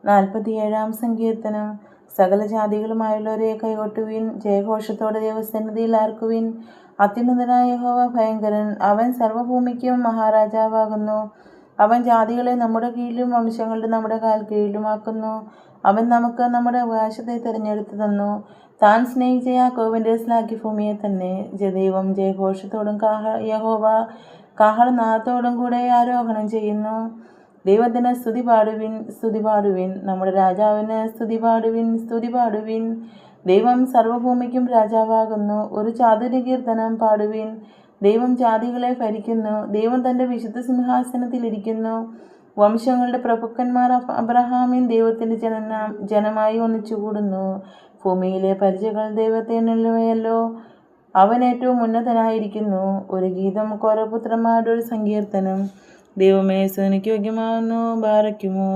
47 സങ്കീർത്തനം. സകല ജാതികളുമായുള്ളവരെ കൈകൊട്ടുവിൻ, ജയഘോഷത്തോടെ ദൈവസന്നിധിയിൽ ആർക്കുവിൻ. അത്യുന്നതനായ യഹോവ ഭയങ്കരൻ, അവൻ സർവ്വഭൂമിക്കും മഹാരാജാവാകുന്നു. അവൻ ജാതികളെ നമ്മുടെ കീഴിലും വംശങ്ങളുടെ നമ്മുടെ കാൽ കീഴിലുമാക്കുന്നു. അവൻ നമുക്ക് നമ്മുടെ അവകാശത്തെ തിരഞ്ഞെടുത്തു തന്നു. താൻ സ്നേഹിച്ച യാക്കോബിന്റെ ശ്ലാഘ്യഭൂമിയെ തന്നെ. ദൈവം ജയഘോഷത്തോടും യഹോവ കാഹളനാദത്തോടും കൂടെ ആരോഹണം ചെയ്യുന്നു. ദൈവത്തിന് സ്തുതി പാടുവിൻ, സ്തുതി പാടുവിൻ. നമ്മുടെ രാജാവിന് സ്തുതി പാടുവിൻ, സ്തുതി പാടുവിൻ. ദൈവം സർവ്വഭൂമിക്കും രാജാവാകുന്നു. ഒരു ചാതുര്യകീർത്തനം പാടുവിൻ. ദൈവം ജാതികളെ ഭരിക്കുന്നു. ദൈവം തൻ്റെ വിശുദ്ധ സിംഹാസനത്തിൽ ഇരിക്കുന്നു. വംശങ്ങളുടെ പ്രഭുക്കന്മാർ അബ്രഹാമിൻ ദൈവത്തിൻ്റെ ജനമായി ഒന്നിച്ചുകൂടുന്നു. ഭൂമിയിലെ പരിചകൾ ദൈവത്തെ എണ്ണുന്നവയല്ലോ. അവൻ ഏറ്റവും ഉന്നതനായിരിക്കുന്നു. ഒരു ഗീതം കോരപുത്രന്മാരുടെ ഒരു സങ്കീർത്തനം. ദൈവമേ സ്തുതിക്ക് യോഗ്യമാവുന്നു. ബാറയ്ക്കുമോ.